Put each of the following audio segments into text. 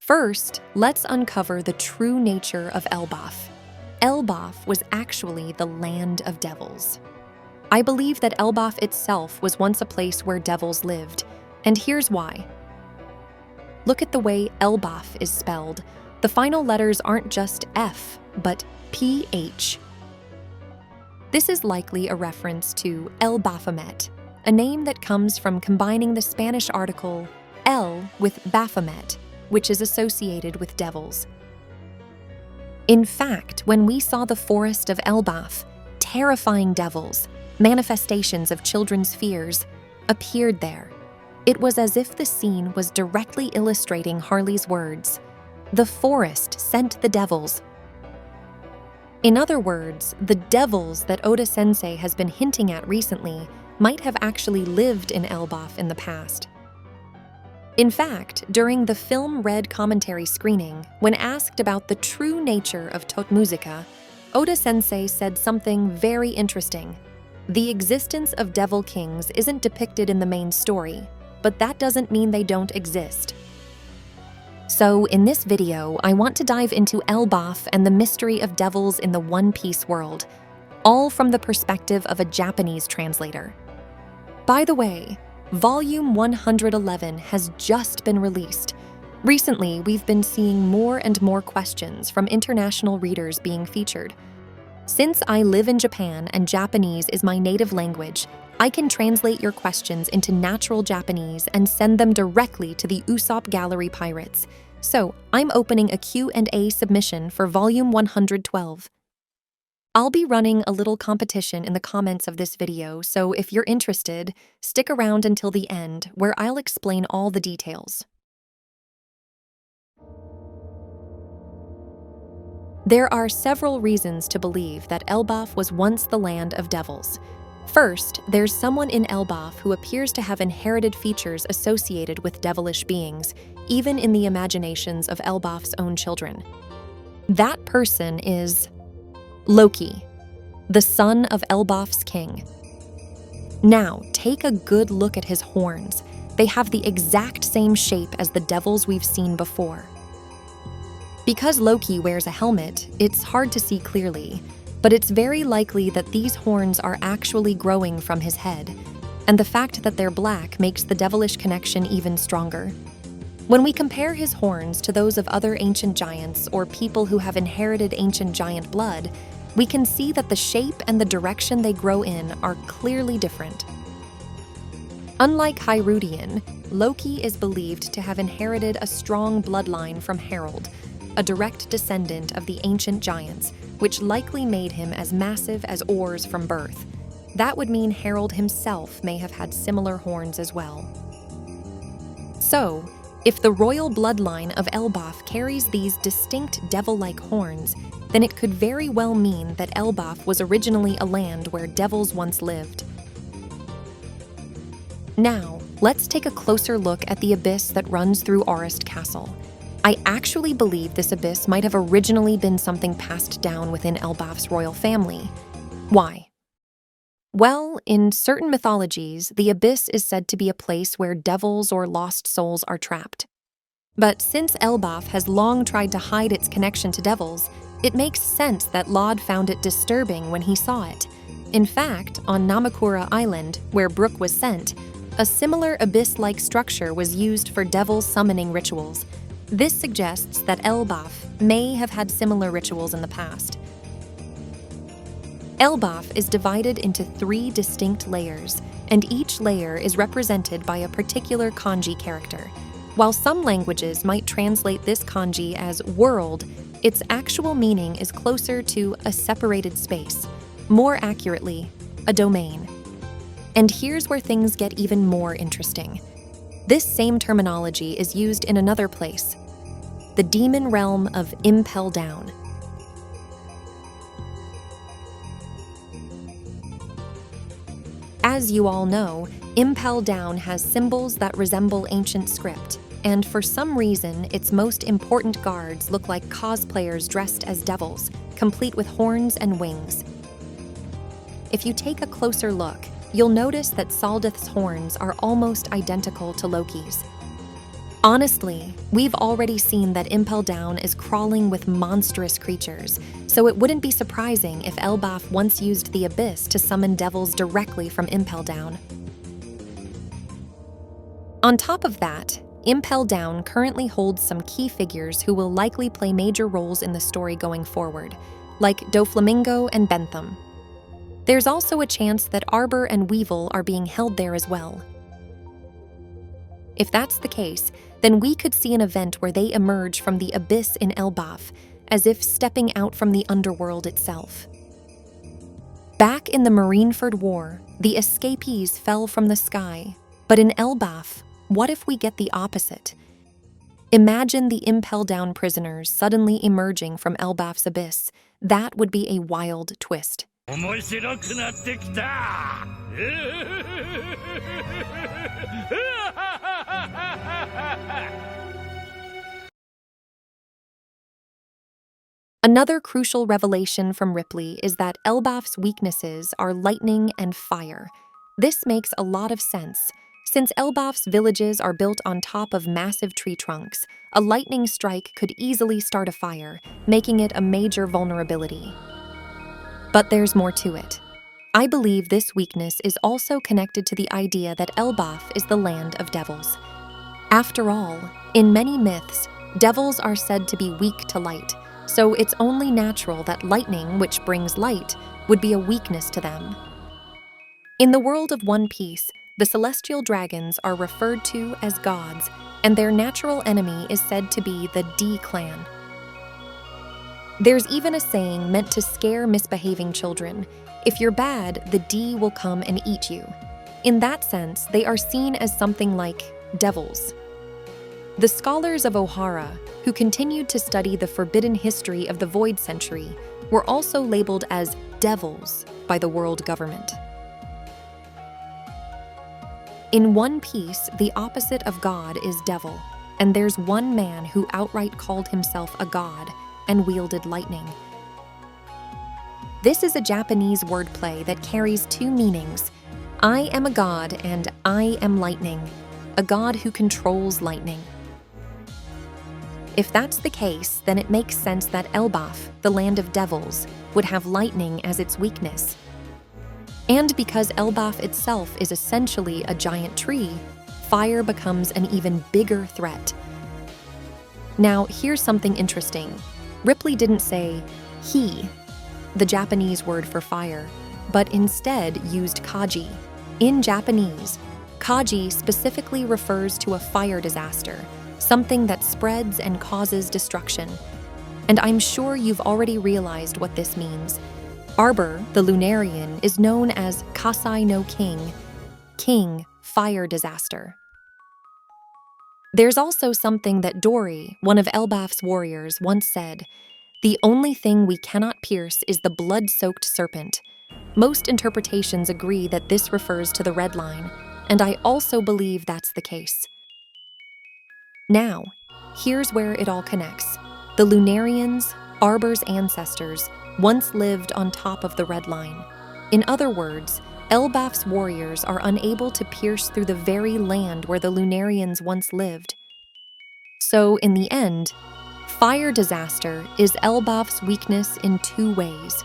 First, let's uncover the true nature of Elbaph. Elbaph was actually the land of devils. I believe that Elbaph itself was once a place where devils lived, and here's why. Look at the way Elbaph is spelled. The final letters aren't just F, but PH. This is likely a reference to El Baphomet, a name that comes from combining the Spanish article El with Baphomet, which is associated with devils. In fact, when we saw the forest of Elbaph, terrifying devils, manifestations of children's fears, appeared there. It was as if the scene was directly illustrating Harley's words. The forest sent the devils. In other words, the devils that Oda-sensei has been hinting at recently might have actually lived in Elbaph in the past. In fact, during the film Red commentary screening, when asked about the true nature of Totmusica, Oda-sensei said something very interesting. The existence of devil kings isn't depicted in the main story, but that doesn't mean they don't exist. So in this video, I want to dive into Elbaph and the mystery of devils in the One Piece world, all from the perspective of a Japanese translator. By the way, Volume 111 has just been released. Recently, we've been seeing more and more questions from international readers being featured. Since I live in Japan and Japanese is my native language, I can translate your questions into natural Japanese and send them directly to the Usopp Gallery Pirates. So, I'm opening a Q&A submission for Volume 112. I'll be running a little competition in the comments of this video, so if you're interested, stick around until the end, where I'll explain all the details. There are several reasons to believe that Elbaph was once the land of devils. First, there's someone in Elbaph who appears to have inherited features associated with devilish beings, even in the imaginations of Elbaph's own children. That person is Loki, the son of Elbaph's king. Now, take a good look at his horns. They have the exact same shape as the devils we've seen before. Because Loki wears a helmet, it's hard to see clearly, but it's very likely that these horns are actually growing from his head, and the fact that they're black makes the devilish connection even stronger. When we compare his horns to those of other ancient giants or people who have inherited ancient giant blood, we can see that the shape and the direction they grow in are clearly different. Unlike Hyrudian, Loki is believed to have inherited a strong bloodline from Harald, a direct descendant of the ancient giants, which likely made him as massive as oars from birth. That would mean Harald himself may have had similar horns as well. So, if the royal bloodline of Elbaph carries these distinct devil-like horns, then it could very well mean that Elbaph was originally a land where devils once lived. Now, let's take a closer look at the abyss that runs through Orist Castle. I actually believe this abyss might have originally been something passed down within Elbaph's royal family. Why? Well, in certain mythologies, the abyss is said to be a place where devils or lost souls are trapped. But since Elbaph has long tried to hide its connection to devils, it makes sense that Laud found it disturbing when he saw it. In fact, on Namakura Island, where Brook was sent, a similar abyss-like structure was used for devil summoning rituals. This suggests that Elbaph may have had similar rituals in the past. Elbaph is divided into 3 distinct layers, and each layer is represented by a particular kanji character. While some languages might translate this kanji as world, its actual meaning is closer to a separated space, more accurately, a domain. And here's where things get even more interesting. This same terminology is used in another place, the demon realm of Impel Down. As you all know, Impel Down has symbols that resemble ancient script, and for some reason, its most important guards look like cosplayers dressed as devils, complete with horns and wings. If you take a closer look, you'll notice that Saldith's horns are almost identical to Loki's. Honestly, we've already seen that Impel Down is crawling with monstrous creatures, so it wouldn't be surprising if Elbaph once used the Abyss to summon devils directly from Impel Down. On top of that, Impel Down currently holds some key figures who will likely play major roles in the story going forward, like Doflamingo and Bentham. There's also a chance that Arbor and Weevil are being held there as well. If that's the case, then we could see an event where they emerge from the abyss in Elbaph, as if stepping out from the underworld itself. Back in the Marineford War, the escapees fell from the sky, but in Elbaph, what if we get the opposite? Imagine the Impel Down prisoners suddenly emerging from Elbaph's abyss. That would be a wild twist. Another crucial revelation from Ripley is that Elbaph's weaknesses are lightning and fire. This makes a lot of sense. Since Elbaph's villages are built on top of massive tree trunks, a lightning strike could easily start a fire, making it a major vulnerability. But there's more to it. I believe this weakness is also connected to the idea that Elbaph is the land of devils. After all, in many myths, devils are said to be weak to light, so it's only natural that lightning, which brings light, would be a weakness to them. In the world of One Piece, the celestial dragons are referred to as gods, and their natural enemy is said to be the D clan. There's even a saying meant to scare misbehaving children: if you're bad, the D will come and eat you. In that sense, they are seen as something like devils. The scholars of Ohara, who continued to study the forbidden history of the Void Century, were also labeled as devils by the world government. In One Piece, the opposite of God is devil, and there's one man who outright called himself a god and wielded lightning. This is a Japanese wordplay that carries two meanings. I am a god and I am lightning, a god who controls lightning. If that's the case, then it makes sense that Elbaph, the land of devils, would have lightning as its weakness. And because Elbaph itself is essentially a giant tree, fire becomes an even bigger threat. Now, here's something interesting. Ripley didn't say he, the Japanese word for fire, but instead used kaji. In Japanese, kaji specifically refers to a fire disaster, something that spreads and causes destruction. And I'm sure you've already realized what this means. Arbor, the Lunarian, is known as Kasai no King, King Fire Disaster. There's also something that Dory, one of Elbaph's warriors, once said: "The only thing we cannot pierce is the blood-soaked serpent." Most interpretations agree that this refers to the Red Line, and I also believe that's the case. Now, here's where it all connects. The Lunarians, Arbor's ancestors, once lived on top of the Red Line. In other words, Elbaph's warriors are unable to pierce through the very land where the Lunarians once lived. So, in the end, fire disaster is Elbaph's weakness in two ways,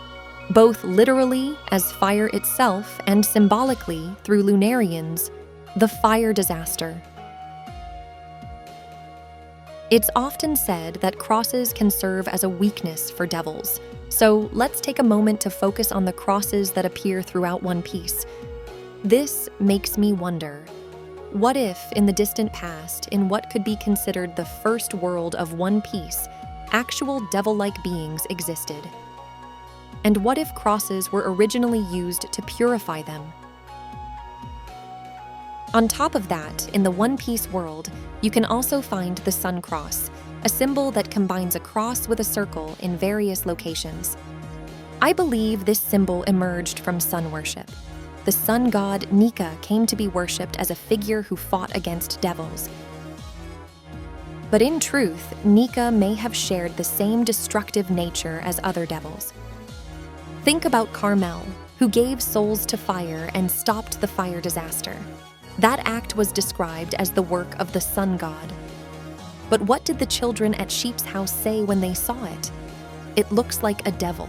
both literally as fire itself and symbolically through Lunarians, the fire disaster. It's often said that crosses can serve as a weakness for devils, so let's take a moment to focus on the crosses that appear throughout One Piece. This makes me wonder, what if, in the distant past, in what could be considered the first world of One Piece, actual devil-like beings existed? And what if crosses were originally used to purify them? On top of that, in the One Piece world, you can also find the Sun Cross, a symbol that combines a cross with a circle in various locations. I believe this symbol emerged from sun worship. The sun god Nika came to be worshipped as a figure who fought against devils. But in truth, Nika may have shared the same destructive nature as other devils. Think about Carmel, who gave souls to fire and stopped the fire disaster. That act was described as the work of the sun god. But what did the children at Sheep's house say when they saw it? It looks like a devil.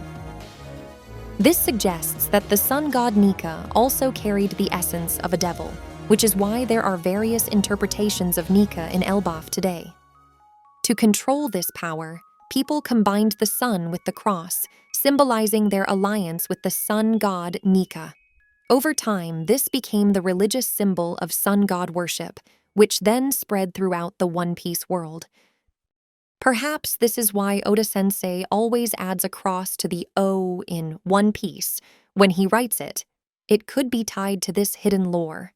This suggests that the sun god Nika also carried the essence of a devil, which is why there are various interpretations of Nika in Elbaph today. To control this power, people combined the sun with the cross, symbolizing their alliance with the sun god Nika. Over time, this became the religious symbol of sun god worship, which then spread throughout the One Piece world. Perhaps this is why Oda-sensei always adds a cross to the O in One Piece when he writes it. It could be tied to this hidden lore.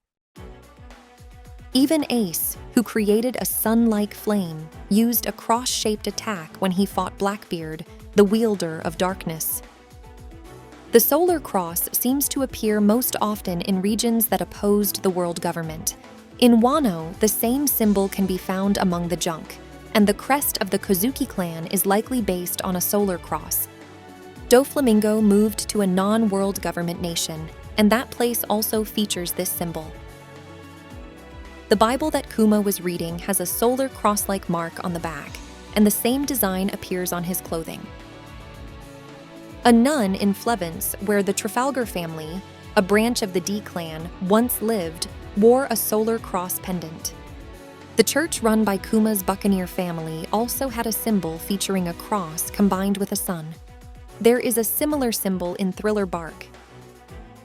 Even Ace, who created a sun-like flame, used a cross-shaped attack when he fought Blackbeard, the wielder of darkness. The solar cross seems to appear most often in regions that opposed the world government. In Wano, the same symbol can be found among the junk, and the crest of the Kozuki clan is likely based on a solar cross. Doflamingo moved to a non-world government nation, and that place also features this symbol. The Bible that Kuma was reading has a solar cross-like mark on the back, and the same design appears on his clothing. A nun in Flevence, where the Trafalgar family, a branch of the D clan, once lived, wore a solar cross pendant. The church run by Kuma's Buccaneer family also had a symbol featuring a cross combined with a sun. There is a similar symbol in Thriller Bark.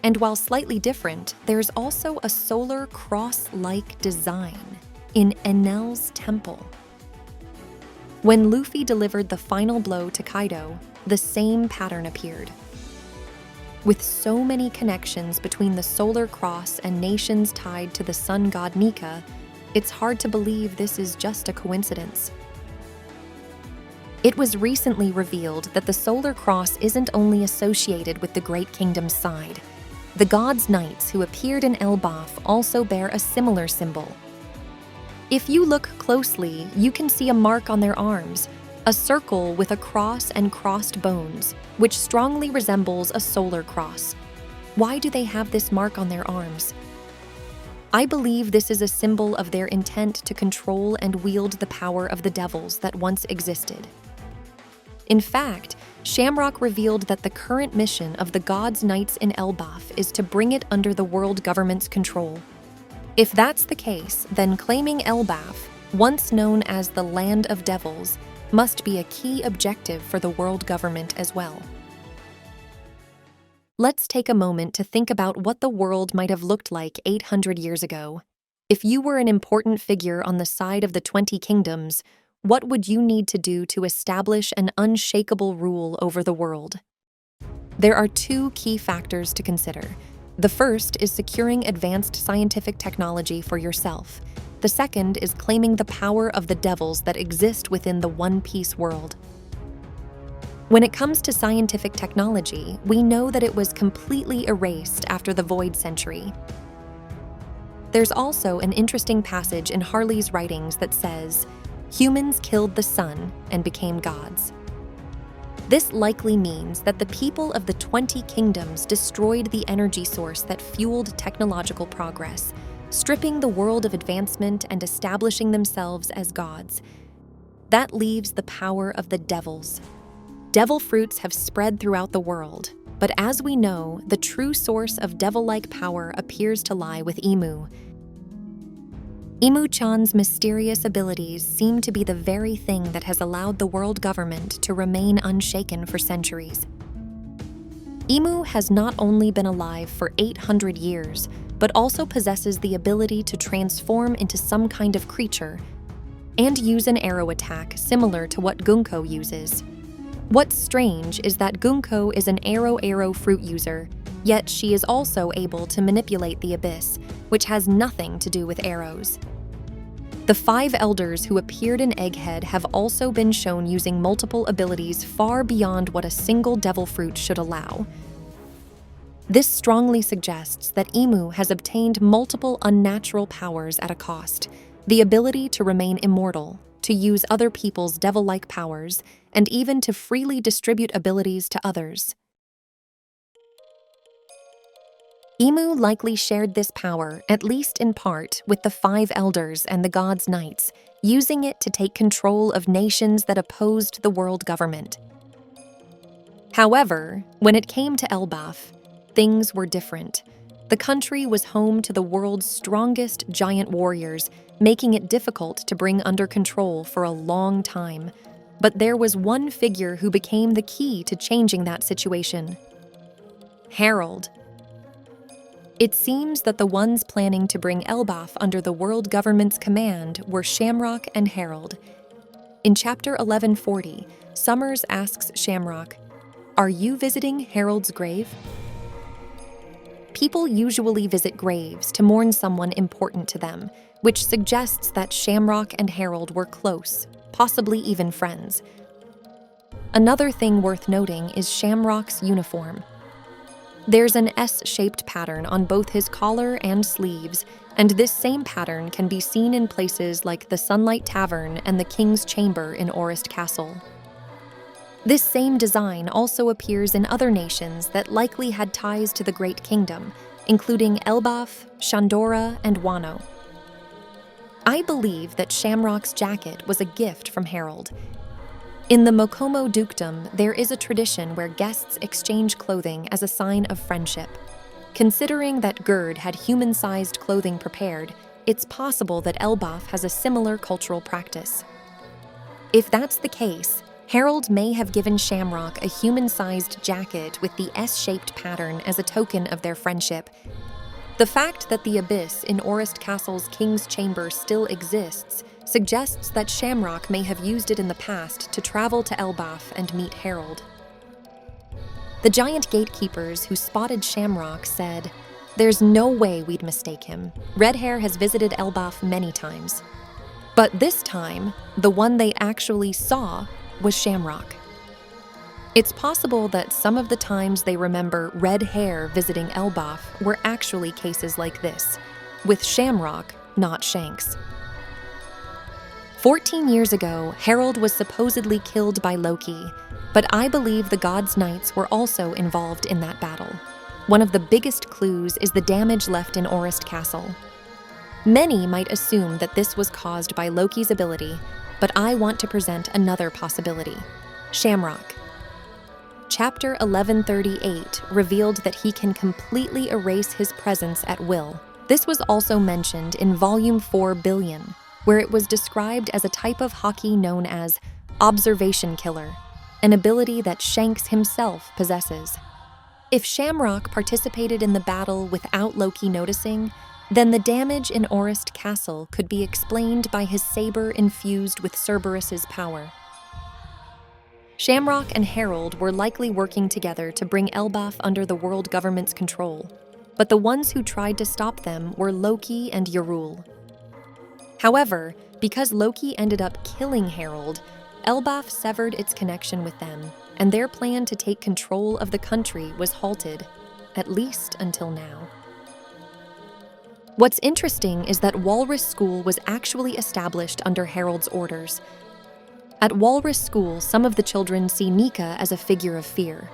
And while slightly different, there's also a solar cross-like design in Enel's temple. When Luffy delivered the final blow to Kaido, the same pattern appeared. With so many connections between the solar cross and nations tied to the sun god Nika, it's hard to believe this is just a coincidence. It was recently revealed that the solar cross isn't only associated with the Great Kingdom's side. The gods' knights who appeared in Elbaph also bear a similar symbol. If you look closely, you can see a mark on their arms, a circle with a cross and crossed bones, which strongly resembles a solar cross. Why do they have this mark on their arms? I believe this is a symbol of their intent to control and wield the power of the devils that once existed. In fact, Sharmrock revealed that the current mission of the gods' knights in Elbaph is to bring it under the world government's control. If that's the case, then claiming Elbaph, once known as the Land of Devils, must be a key objective for the world government as well. Let's take a moment to think about what the world might have looked like 800 years ago. If you were an important figure on the side of the 20 kingdoms, what would you need to do to establish an unshakable rule over the world? There are two key factors to consider. The first is securing advanced scientific technology for yourself. The second is claiming the power of the devils that exist within the One Piece world. When it comes to scientific technology, we know that it was completely erased after the Void Century. There's also an interesting passage in Harley's writings that says, "Humans killed the sun and became gods." This likely means that the people of the 20 kingdoms destroyed the energy source that fueled technological progress, stripping the world of advancement and establishing themselves as gods. That leaves the power of the devils. Devil fruits have spread throughout the world, but as we know, the true source of devil-like power appears to lie with Imu. Imu-chan's mysterious abilities seem to be the very thing that has allowed the world government to remain unshaken for centuries. Imu has not only been alive for 800 years, but also possesses the ability to transform into some kind of creature and use an arrow attack similar to what Yonko uses. What's strange is that Yonko is an arrow fruit user, yet she is also able to manipulate the abyss, which has nothing to do with arrows. The 5 elders who appeared in Egghead have also been shown using multiple abilities far beyond what a single devil fruit should allow. This strongly suggests that Imu has obtained multiple unnatural powers at a cost: the ability to remain immortal, to use other people's devil-like powers, and even to freely distribute abilities to others. Imu likely shared this power, at least in part, with the 5 elders and the gods' knights, using it to take control of nations that opposed the world government. However, when it came to Elbaph, things were different. The country was home to the world's strongest giant warriors, making it difficult to bring under control for a long time. But there was one figure who became the key to changing that situation: Harald. It seems that the ones planning to bring Elbaph under the world government's command were Sharmrock and Harald. In chapter 1140, Summers asks Sharmrock, "Are you visiting Harald's grave?" People usually visit graves to mourn someone important to them, which suggests that Sharmrock and Harald were close, possibly even friends. Another thing worth noting is Sharmrock's uniform. There's an S-shaped pattern on both his collar and sleeves, and this same pattern can be seen in places like the Sunlight Tavern and the King's Chamber in Orist Castle. This same design also appears in other nations that likely had ties to the Great Kingdom, including Elbaph, Shandora, and Wano. I believe that Sharmrock's jacket was a gift from Harald. In the Mokomo dukedom, there is a tradition where guests exchange clothing as a sign of friendship. Considering that Gerd had human-sized clothing prepared, it's possible that Elbaph has a similar cultural practice. If that's the case, Harald may have given Sharmrock a human-sized jacket with the S-shaped pattern as a token of their friendship. The fact that the abyss in Orist Castle's King's Chamber still exists suggests that Sharmrock may have used it in the past to travel to Elbaph and meet Harald. The giant gatekeepers who spotted Sharmrock said, "There's no way we'd mistake him. Red Hair has visited Elbaph many times." But this time, the one they actually saw was Sharmrock. It's possible that some of the times they remember Red Hair visiting Elbaph were actually cases like this, with Sharmrock, not Shanks. 14 years ago, Harald was supposedly killed by Loki, but I believe the God's Knights were also involved in that battle. One of the biggest clues is the damage left in Orist Castle. Many might assume that this was caused by Loki's ability, but I want to present another possibility: Sharmrock. Chapter 1138 revealed that he can completely erase his presence at will. This was also mentioned in Volume 4 Billion, where it was described as a type of hockey known as Observation Killer, an ability that Shanks himself possesses. If Sharmrock participated in the battle without Loki noticing, then the damage in Orist Castle could be explained by his saber infused with Cerberus's power. Sharmrock and Harald were likely working together to bring Elbaph under the world government's control, but the ones who tried to stop them were Loki and Yarul. However, because Loki ended up killing Harald, Elbaph severed its connection with them, and their plan to take control of the country was halted, at least until now. What's interesting is that Walrus School was actually established under Harald's orders. At Walrus School, some of the children see Nika as a figure of fear.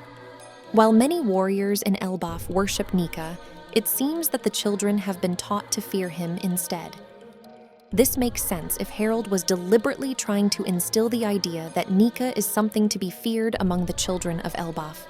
While many warriors in Elbaph worship Nika, it seems that the children have been taught to fear him instead. This makes sense if Harald was deliberately trying to instill the idea that Nika is something to be feared among the children of Elbaph.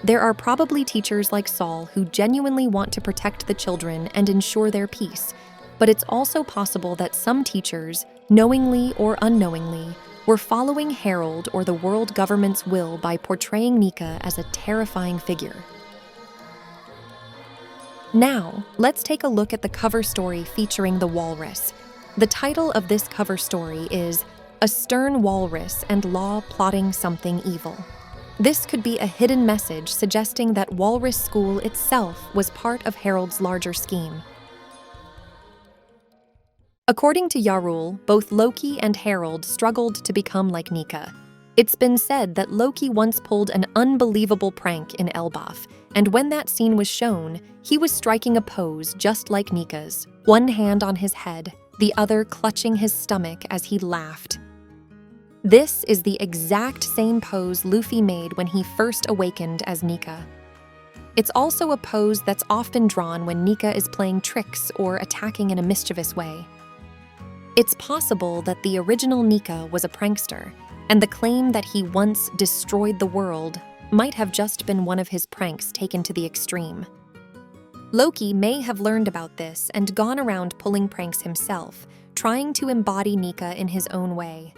There are probably teachers like Saul who genuinely want to protect the children and ensure their peace, but it's also possible that some teachers, knowingly or unknowingly, were following Harald or the world government's will by portraying Nika as a terrifying figure. Now, let's take a look at the cover story featuring the walrus. The title of this cover story is "A Stern Walrus and Law Plotting Something Evil." This could be a hidden message suggesting that Walrus School itself was part of Harald's larger scheme. According to Yarul, both Loki and Harald struggled to become like Nika. It's been said that Loki once pulled an unbelievable prank in Elbaph, and when that scene was shown, he was striking a pose just like Nika's, one hand on his head, the other clutching his stomach as he laughed. This is the exact same pose Luffy made when he first awakened as Nika. It's also a pose that's often drawn when Nika is playing tricks or attacking in a mischievous way. It's possible that the original Nika was a prankster, and the claim that he once destroyed the world might have just been one of his pranks taken to the extreme. Loki may have learned about this and gone around pulling pranks himself, trying to embody Nika in his own way.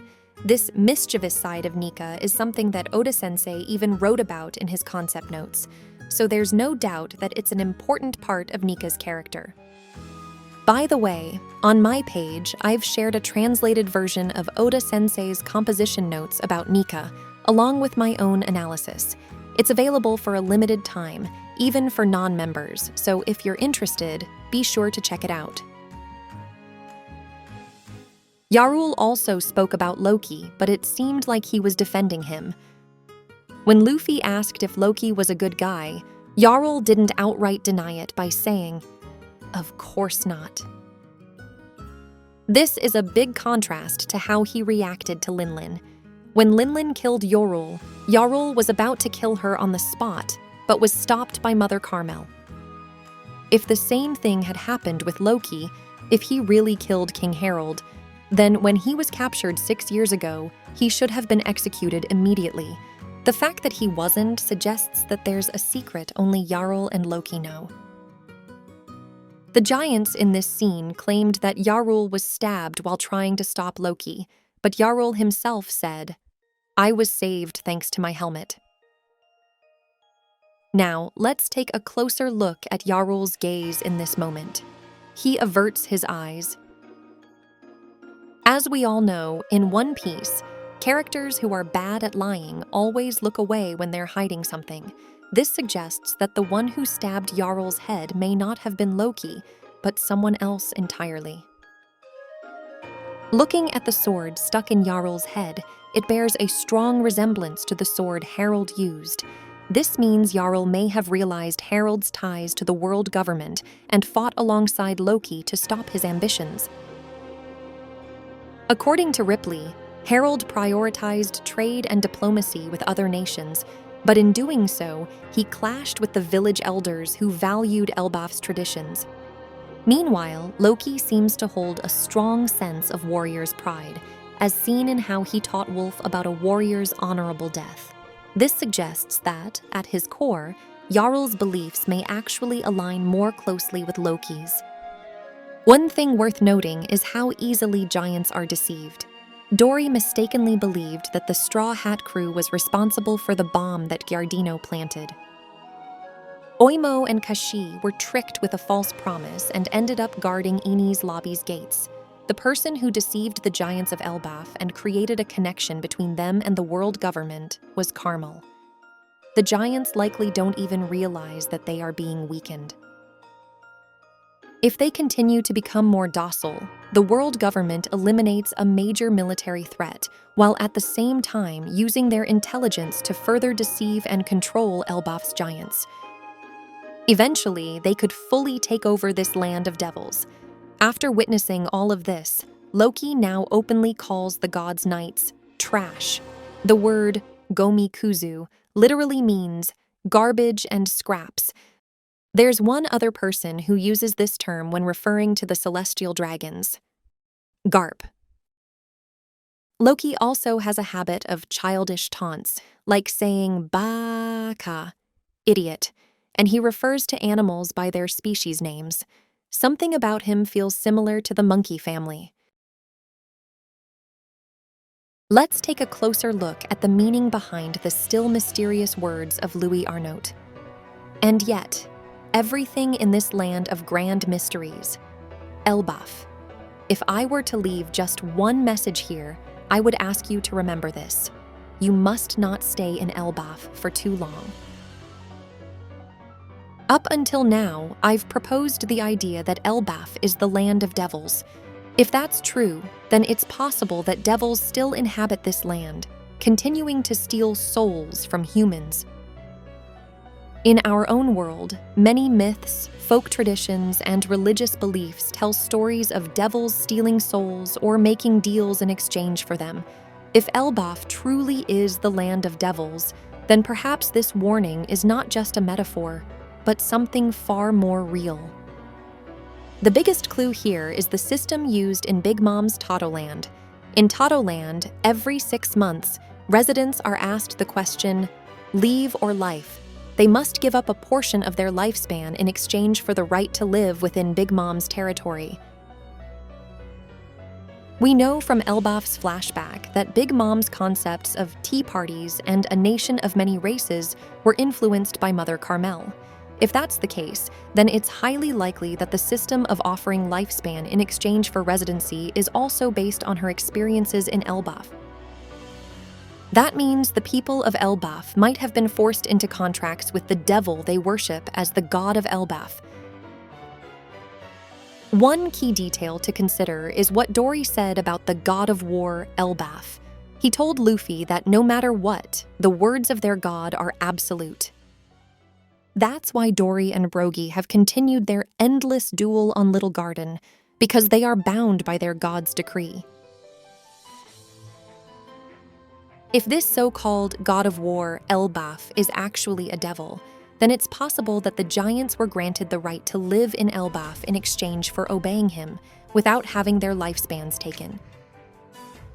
This mischievous side of Nika is something that Oda-sensei even wrote about in his concept notes, so there's no doubt that it's an important part of Nika's character. By the way, on my page, I've shared a translated version of Oda-sensei's composition notes about Nika, along with my own analysis. It's available for a limited time, even for non-members, so if you're interested, be sure to check it out. Yarul also spoke about Loki, but it seemed like he was defending him. When Luffy asked if Loki was a good guy, Yarul didn't outright deny it by saying, "Of course not." This is a big contrast to how he reacted to Linlin. When Linlin killed Yarul, Yarul was about to kill her on the spot, but was stopped by Mother Carmel. If the same thing had happened with Loki, if he really killed King Harald, then when he was captured 6 years ago, he should have been executed immediately. The fact that he wasn't suggests that there's a secret only Yarul and Loki know. The giants in this scene claimed that Yarul was stabbed while trying to stop Loki, but Yarul himself said, "I was saved thanks to my helmet." Now, let's take a closer look at Yarul's gaze in this moment. He averts his eyes. As we all know, in One Piece, characters who are bad at lying always look away when they're hiding something. This suggests that the one who stabbed Yarul's head may not have been Loki, but someone else entirely. Looking at the sword stuck in Yarul's head, it bears a strong resemblance to the sword Harald used. This means Yarul may have realized Harald's ties to the world government and fought alongside Loki to stop his ambitions. According to Ripley, Harald prioritized trade and diplomacy with other nations, but in doing so, he clashed with the village elders who valued Elbaph's traditions. Meanwhile, Loki seems to hold a strong sense of warrior's pride, as seen in how he taught Wolf about a warrior's honorable death. This suggests that, at his core, Yarul's beliefs may actually align more closely with Loki's. One thing worth noting is how easily giants are deceived. Dory mistakenly believed that the Straw Hat crew was responsible for the bomb that Giardino planted. Oimo and Kashi were tricked with a false promise and ended up guarding Enies Lobby's gates. The person who deceived the giants of Elbaph and created a connection between them and the world government was Carmel. The giants likely don't even realize that they are being weakened. If they continue to become more docile, the world government eliminates a major military threat, while at the same time using their intelligence to further deceive and control Elbaph's giants. Eventually, they could fully take over this land of devils. After witnessing all of this, Loki now openly calls the gods' knights trash. The word Gomikuzu literally means garbage and scraps. There's one other person who uses this term when referring to the celestial dragons. Garp. Loki also has a habit of childish taunts, like saying baka, idiot, and he refers to animals by their species names. Something about him feels similar to the monkey family. Let's take a closer look at the meaning behind the still mysterious words of Louis Arnault. And yet, everything in this land of grand mysteries. Elbaph. If I were to leave just one message here, I would ask you to remember this. You must not stay in Elbaph for too long. Up until now, I've proposed the idea that Elbaph is the land of devils. If that's true, then it's possible that devils still inhabit this land, continuing to steal souls from humans. In our own world, many myths, folk traditions, and religious beliefs tell stories of devils stealing souls or making deals in exchange for them. If Elbaph truly is the land of devils, then perhaps this warning is not just a metaphor, but something far more real. The biggest clue here is the system used in Big Mom's Totoland. In Totoland, every 6 months, residents are asked the question, leave or life. They must give up a portion of their lifespan in exchange for the right to live within Big Mom's territory. We know from Elbaph's flashback that Big Mom's concepts of tea parties and a nation of many races were influenced by Mother Carmel. If that's the case, then it's highly likely that the system of offering lifespan in exchange for residency is also based on her experiences in Elbaph. That means the people of Elbaph might have been forced into contracts with the devil they worship as the god of Elbaph. One key detail to consider is what Dory said about the god of war, Elbaph. He told Luffy that no matter what, the words of their god are absolute. That's why Dory and Brogy have continued their endless duel on Little Garden, because they are bound by their god's decree. If this so-called god of war, Elbaph, is actually a devil, then it's possible that the giants were granted the right to live in Elbaph in exchange for obeying him, without having their lifespans taken.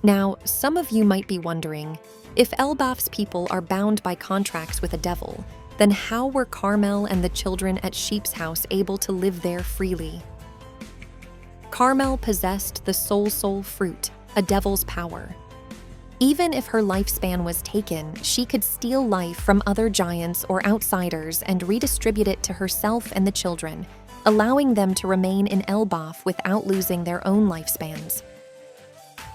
Now, some of you might be wondering, if Elbaph's people are bound by contracts with a devil, then how were Carmel and the children at Sheep's House able to live there freely? Carmel possessed the soul fruit, a devil's power. Even if her lifespan was taken, she could steal life from other giants or outsiders and redistribute it to herself and the children, allowing them to remain in Elbaph without losing their own lifespans.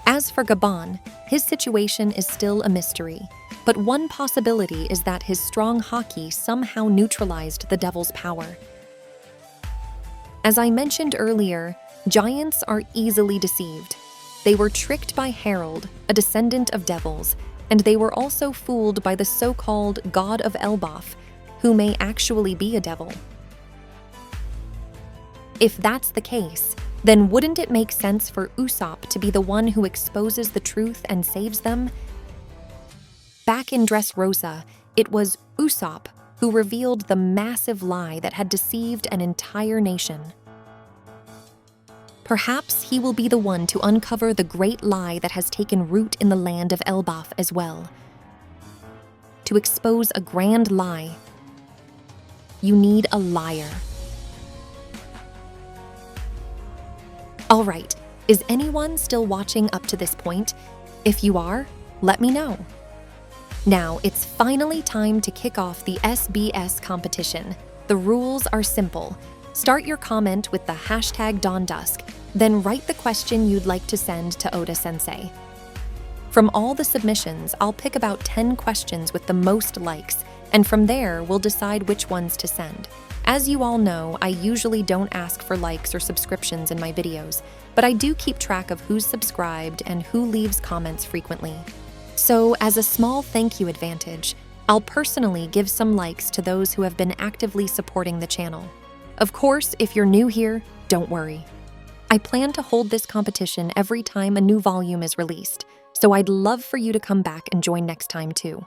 As for Gabon, his situation is still a mystery, but one possibility is that his strong haki somehow neutralized the devil's power. As I mentioned earlier, giants are easily deceived. They were tricked by Harald, a descendant of devils, and they were also fooled by the so-called god of Elbaph, who may actually be a devil. If that's the case, then wouldn't it make sense for Usopp to be the one who exposes the truth and saves them? Back in Dressrosa, it was Usopp who revealed the massive lie that had deceived an entire nation. Perhaps he will be the one to uncover the great lie that has taken root in the land of Elbaph as well. To expose a grand lie, you need a liar. All right, is anyone still watching up to this point? If you are, let me know. Now, it's finally time to kick off the SBS competition. The rules are simple. Start your comment with the hashtag #DawnDusk, then write the question you'd like to send to Oda-sensei. From all the submissions, I'll pick about 10 questions with the most likes, and from there, we'll decide which ones to send. As you all know, I usually don't ask for likes or subscriptions in my videos, but I do keep track of who's subscribed and who leaves comments frequently. So, as a small thank you advantage, I'll personally give some likes to those who have been actively supporting the channel. Of course, if you're new here, don't worry. I plan to hold this competition every time a new volume is released, so I'd love for you to come back and join next time too.